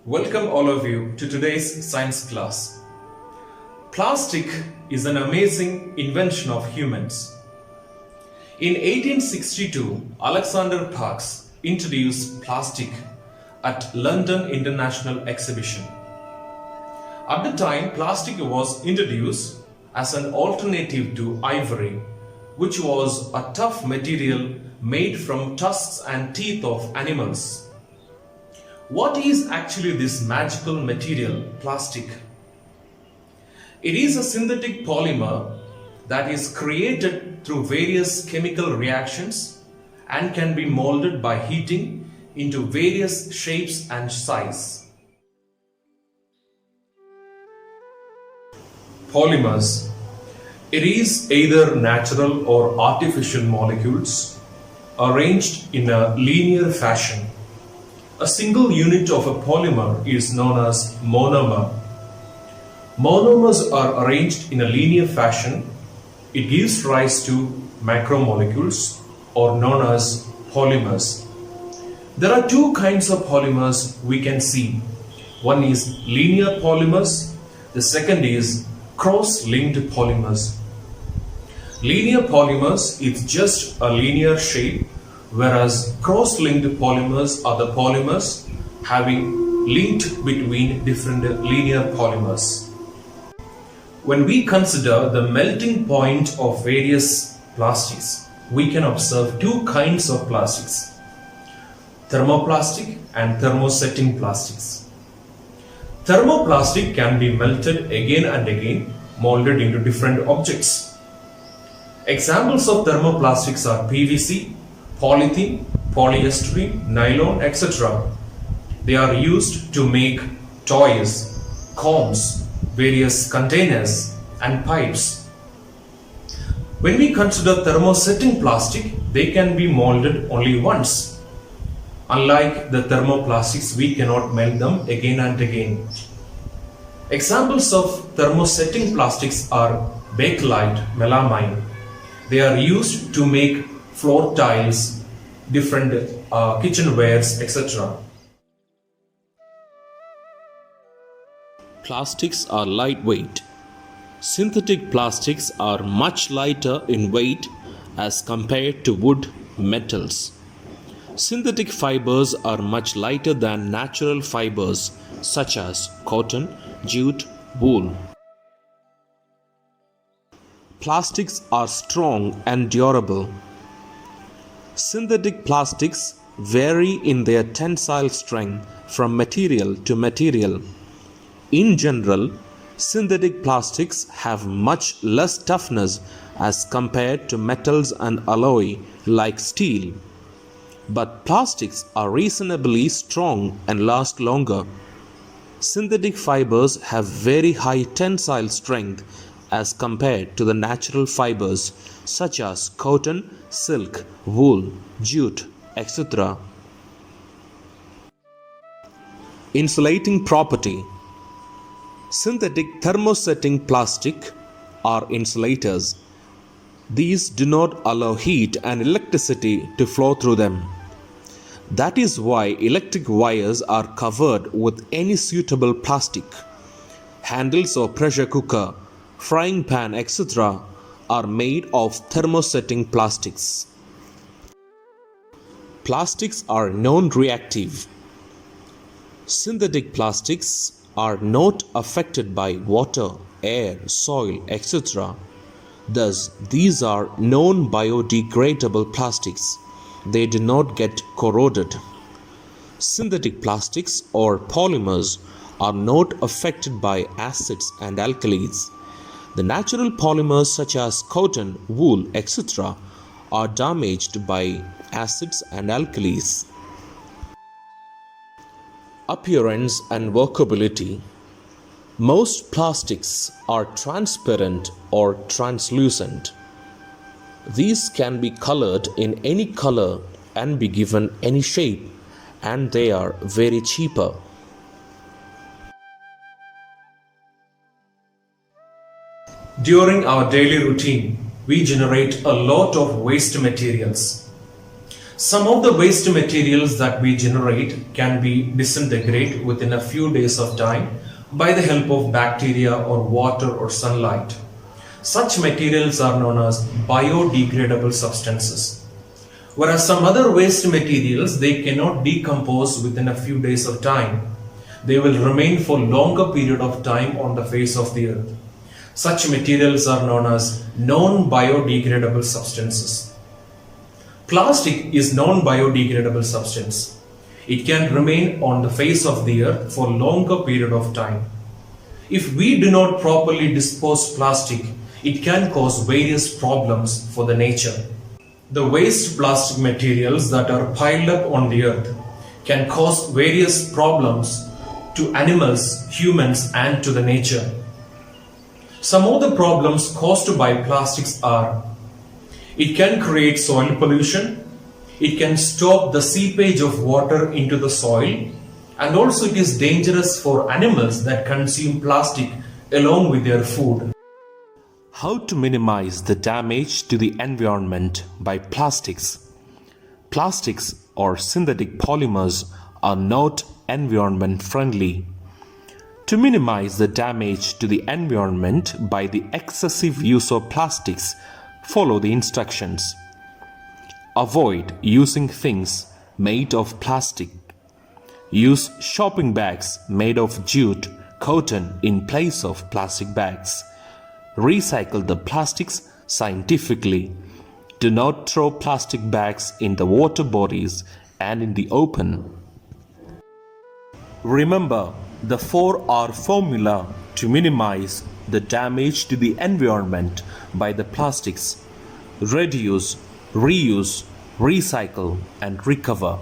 Welcome all of you to today's science class. Plastic is an amazing invention of humans. In 1862, Alexander Parkes introduced plastic at London International Exhibition. At the time, plastic was introduced as an alternative to ivory, which was a tough material made from tusks and teeth of animals. What is actually this magical material, plastic? It is a synthetic polymer that is created through various chemical reactions and can be molded by heating into various shapes and sizes. Polymers. It is either natural or artificial molecules arranged in a linear fashion. A single unit of a polymer is known as monomer. Monomers are arranged in a linear fashion. It gives rise to macromolecules or known as polymers. There are two kinds of polymers we can see. One is linear polymers. The second is cross-linked polymers. Linear polymers is just a linear shape, whereas cross-linked polymers are the polymers having linked between different linear polymers. When we consider the melting point of various plastics, we can observe two kinds of plastics: thermoplastic and thermosetting plastics. Thermoplastic can be melted again and again, molded into different objects. Examples of thermoplastics are PVC, polythene, polyester, nylon, etc. They are used to make toys, combs, various containers, and pipes. When we consider thermosetting plastic, they can be molded only once. Unlike the thermoplastics, we cannot melt them again and again. Examples of thermosetting plastics are bakelite, melamine. They are used to make floor tiles, different kitchenwares, etc. Plastics are lightweight. Synthetic plastics are much lighter in weight as compared to wood, metals. Synthetic fibers are much lighter than natural fibers such as cotton, jute, wool. Plastics are strong and durable. Synthetic plastics vary in their tensile strength from material to material. In general, synthetic plastics have much less toughness as compared to metals and alloy like steel. But plastics are reasonably strong and last longer. Synthetic fibers have very high tensile strength as compared to the natural fibers such as cotton, silk, wool, jute, etc. Insulating property. Synthetic thermosetting plastic are insulators. These do not allow heat and electricity to flow through them. That is why electric wires are covered with any suitable plastic. Handles of pressure cooker, frying pan, etc. are made of thermosetting plastics. Plastics are non-reactive. Synthetic plastics are not affected by water, air, soil, etc. Thus, these are non-biodegradable plastics. They do not get corroded. Synthetic plastics or polymers are not affected by acids and alkalis. The natural polymers such as cotton, wool, etc. are damaged by acids and alkalis. Appearance and workability. Most plastics are transparent or translucent. These can be colored in any color and be given any shape, and they are very cheaper. During our daily routine, we generate a lot of waste materials. Some of the waste materials that we generate can be disintegrate within a few days of time by the help of bacteria or water or sunlight. Such materials are known as biodegradable substances. Whereas some other waste materials, they cannot decompose within a few days of time. They will remain for longer period of time on the face of the earth. Such materials are known as non-biodegradable substances. Plastic is non-biodegradable substance. It can remain on the face of the earth for longer period of time. If we do not properly dispose plastic, it can cause various problems for the nature. The waste plastic materials that are piled up on the earth can cause various problems to animals, humans, and to the nature. Some of the problems caused by plastics are: it can create soil pollution, it can stop the seepage of water into the soil, and also it is dangerous for animals that consume plastic along with their food. How to minimize the damage to the environment by plastics? Plastics or synthetic polymers are not environment friendly. To minimize the damage to the environment by the excessive use of plastics, follow the instructions. Avoid using things made of plastic. Use shopping bags made of jute, cotton in place of plastic bags. Recycle the plastics scientifically. Do not throw plastic bags in the water bodies and in the open. Remember the 4R formula to minimize the damage to the environment by the plastics: reduce, reuse, recycle, and recover.